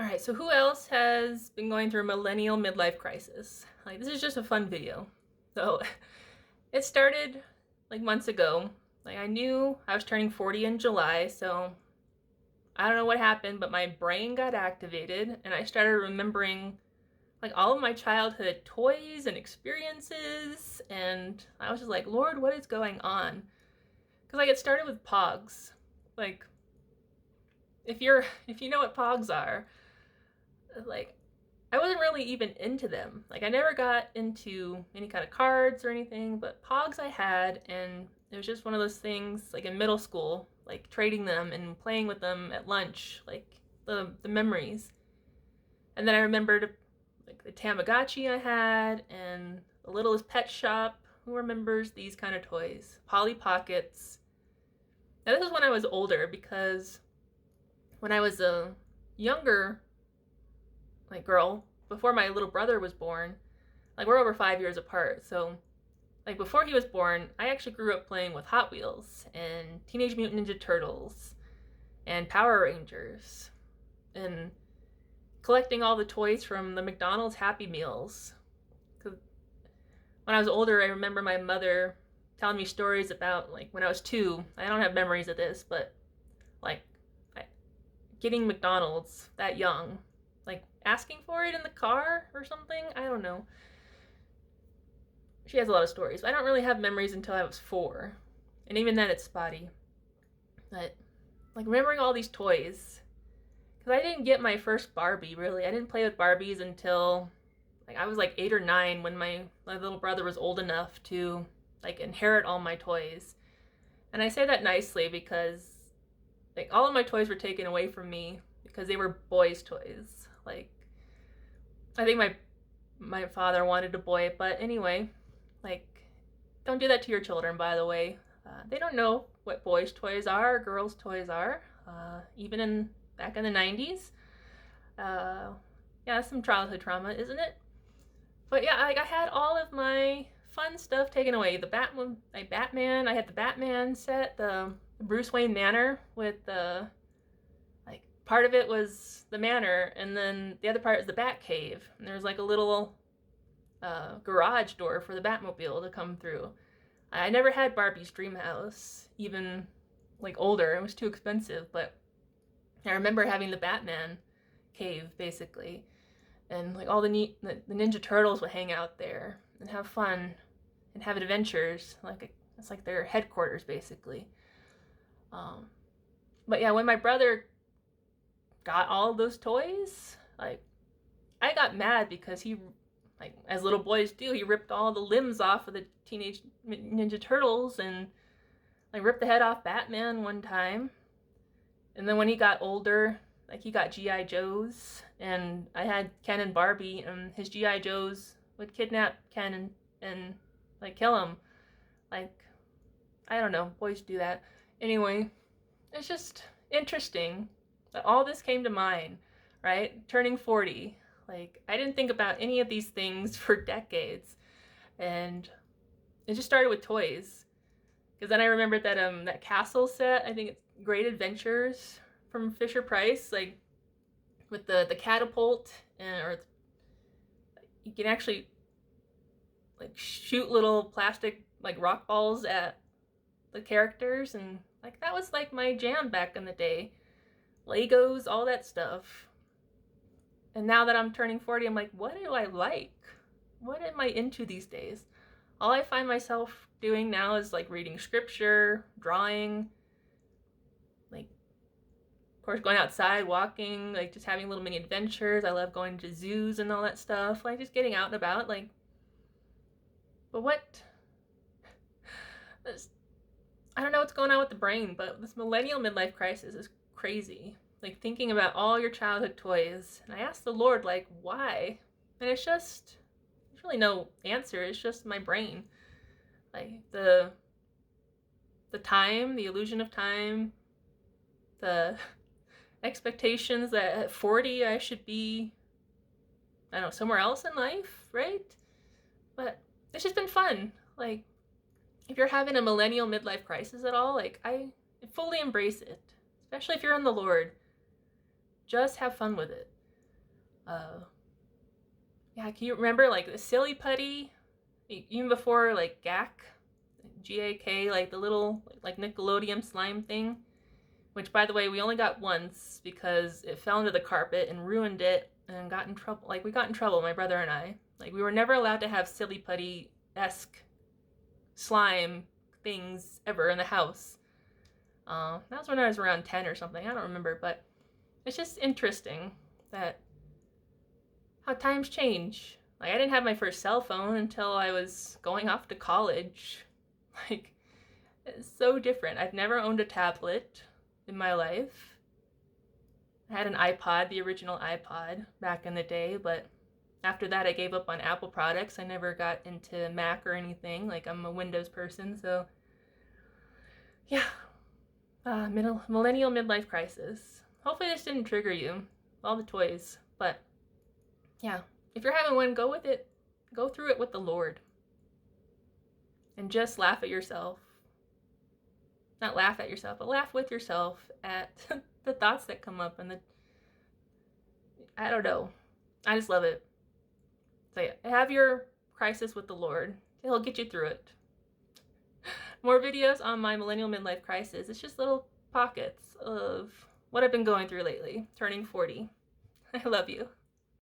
Alright, so who else has been going through a millennial midlife crisis? Like, this is just a fun video. So, it started like months ago. Like, I knew I was turning 40 in July, so I don't know what happened, but my brain got activated and I started remembering like all of my childhood toys and experiences, and I was just like, Lord, what is going on? Because like it started with Pogs. Like, if you know what Pogs are, like I wasn't really even into them. Like I never got into any kind of cards or anything, but Pogs I had, and it was just one of those things like in middle school, like trading them and playing with them at lunch, like the memories. And then I remembered like the Tamagotchi I had and the Littlest Pet Shop. Who remembers these kind of toys? Polly Pockets. Now this is when I was older, because when I was a younger like girl, before my little brother was born, like we're over 5 years apart, so like before he was born, I actually grew up playing with Hot Wheels and Teenage Mutant Ninja Turtles and Power Rangers and collecting all the toys from the McDonald's Happy Meals. Because when I was older, I remember my mother telling me stories about like when I was 2. I don't have memories of this, but like getting McDonald's that young, like asking for it in the car or something. I don't know. She has a lot of stories. I don't really have memories until I was 4, and even then it's spotty. But like remembering all these toys, because I didn't get my first Barbie really. I didn't play with Barbies until like I was like 8 or 9, when my little brother was old enough to like inherit all my toys. And I say that nicely because like all of my toys were taken away from me because they were boys' toys. Like I think my father wanted a boy, but anyway, like don't do that to your children, by the way. They don't know what boys' toys are or girls' toys are. Even in back in the 90s. Yeah, some childhood trauma, isn't it? But yeah, like I had all of my fun stuff taken away. The Batman. I had the Batman set, the Bruce Wayne Manor with the like part of it was the manor, and then the other part is the Bat Cave. And there's like a little garage door for the Batmobile to come through. I never had Barbie's dream house, even like older. It was too expensive, but I remember having the Batman cave basically, and like all the Ninja Turtles would hang out there and have fun and have adventures. Like it's like their headquarters basically. But yeah, when my brother got all those toys, like I got mad because he, like as little boys do, he ripped all the limbs off of the Teenage Ninja Turtles and like ripped the head off Batman one time. And then when he got older, like he got G.I. Joes, and I had Ken and Barbie, and his G.I. Joes would kidnap Ken and like kill him. Like, I don't know, boys do that. Anyway, it's just interesting that all this came to mind, right? Turning 40. Like, I didn't think about any of these things for decades. And it just started with toys. Because then I remembered that castle set, I think it's Great Adventures from Fisher Price, like with the catapult, or you can actually like shoot little plastic like rock balls at the characters, and like that was like my jam back in the day. Legos, all that stuff. And now that I'm turning 40, I'm like, what do I like? What am I into these days? All I find myself doing now is like reading scripture, drawing, like of course going outside, walking, like just having little mini adventures. I love going to zoos and all that stuff, like just getting out and about. Like, but what, I don't know what's going on with the brain, but this millennial midlife crisis is crazy. Like thinking about all your childhood toys, and I asked the Lord like, why? And it's just, there's really no answer. It's just my brain. Like the time, the illusion of time, the expectations that at 40 I should be, I don't know, somewhere else in life, right? But it's just been fun. Like, if you're having a millennial midlife crisis at all, like I fully embrace it, especially if you're in the Lord. Just have fun with it. Yeah, can you remember like the silly putty? Even before like GAK, like the little like Nickelodeon slime thing. Which, by the way, we only got once because it fell into the carpet and ruined it and got in trouble. Like, we got in trouble, my brother and I. Like, we were never allowed to have silly putty-esque slime things ever in the house. That was when I was around 10 or something. I don't remember, but it's just interesting that how times change. Like, I didn't have my first cell phone until I was going off to college. Like, it's so different. I've never owned a tablet in my life. I had an iPod, the original iPod, back in the day, but after that I gave up on Apple products. I never got into Mac or anything. Like, I'm a Windows person, so yeah. Millennial midlife crisis. Hopefully this didn't trigger you, all the toys, but yeah. If you're having one, go with it. Go through it with the Lord. And just laugh at yourself. Not laugh at yourself, but laugh with yourself at the thoughts that come up and I don't know. I just love it. So yeah, have your crisis with the Lord. He'll get you through it. More videos on my millennial midlife crisis. It's just little pockets of what I've been going through lately, turning 40. I love you.